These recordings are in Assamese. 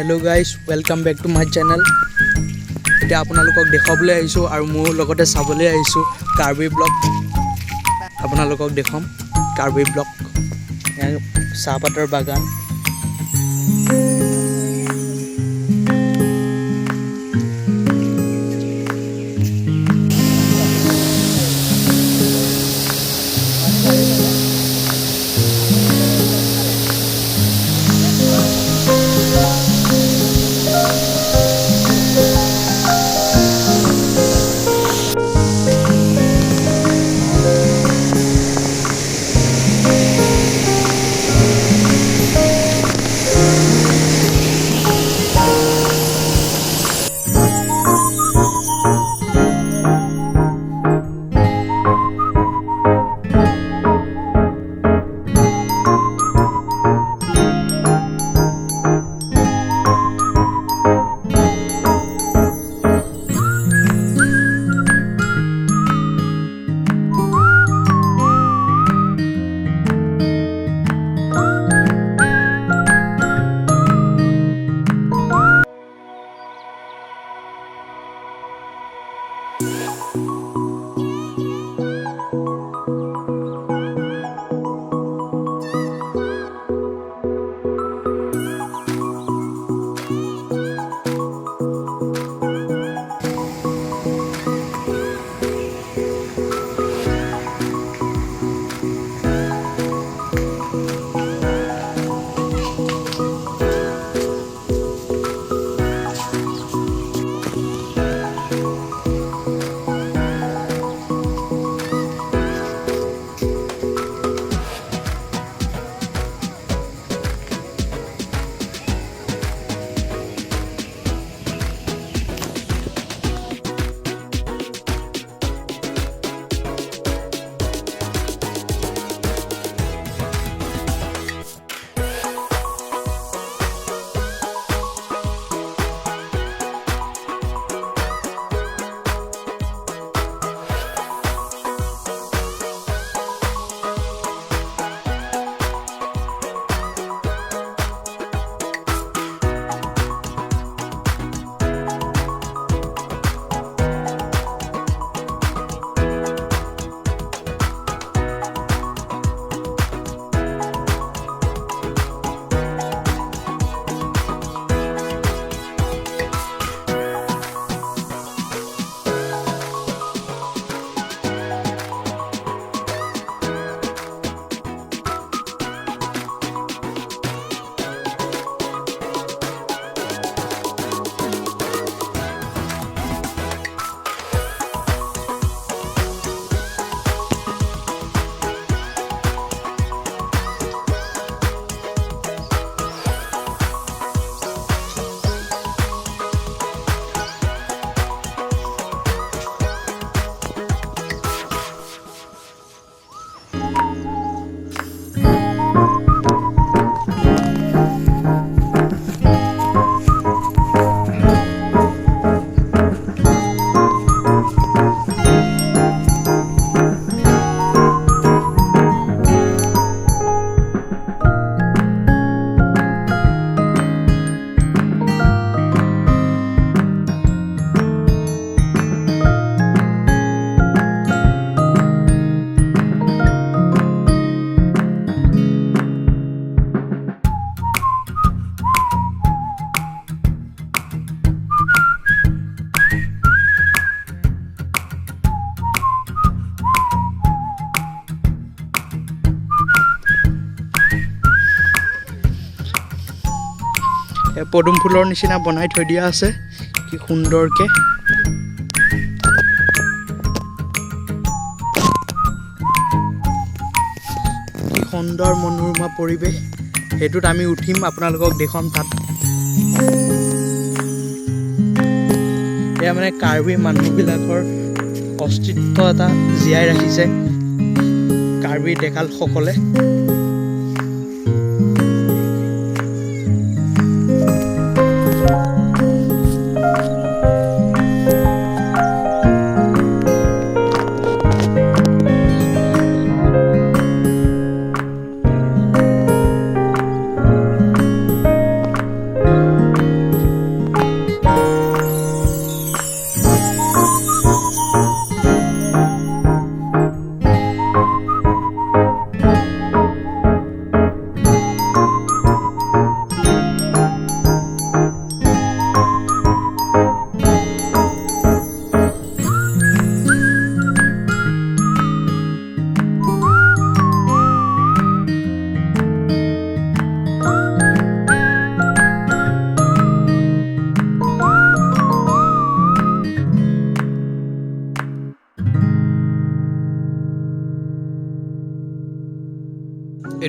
Hello guys, welcome back to my channel. Today আপোনালোকক দেখাবলৈ আহিছো আৰু মোৰ লগতে চাবলৈ আহিছো Karbi Block. আপোনালোকক দেখাম Karbi Block. চাহপাতৰ বাগান. পদুম ফুলৰ নিচিনা বনাই থৈ দিয়া আছে কি সুন্দৰকে কি সুন্দৰ মনোৰমা পৰিৱেশ হেতুত আমি উঠিম আপোনালোকক দেখাম তাত এয়া মানে কাৰ্বি মানুহবিলাকৰ অস্তিত্ব এটা জীয়াই ৰাখিছে কাৰ্বি ডেকাল সকলে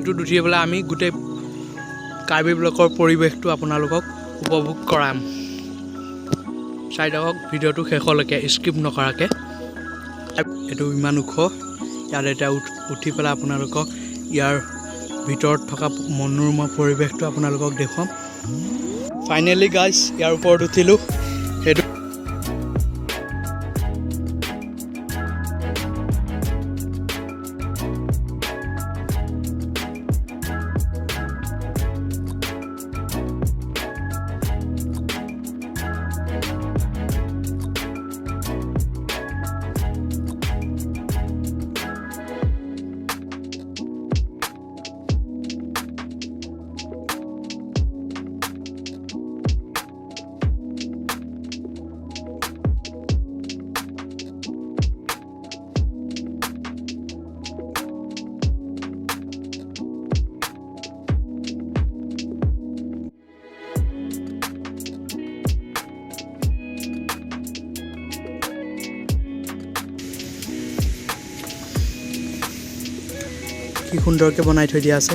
গাড়ীটোত উঠি পেলাই আমি গোটেই কাৰ্বি ব্লকৰ পৰিৱেশটো আপোনালোকক উপভোগ কৰাম চাই থাকক ভিডিঅ'টো শেষলৈকে স্কিপ নকৰাকৈ এইটো ইমান ওখ ইয়াত এতিয়া উঠি পেলাই আপোনালোকক ইয়াৰ ভিতৰত থকা মনোৰমা পৰিৱেশটো আপোনালোকক দেখুৱাম ফাইনেলি গাইজ ইয়াৰ ওপৰত উঠিলোঁ সেইটো কি সুন্দৰকৈ বনাই থৈ দিয়া আছে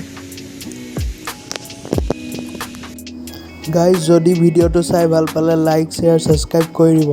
গাইজ যদি ভিডিঅ'টো চাই ভাল পালে লাইক শ্বেয়াৰ ছাবস্ক্ৰাইব কৰি দিব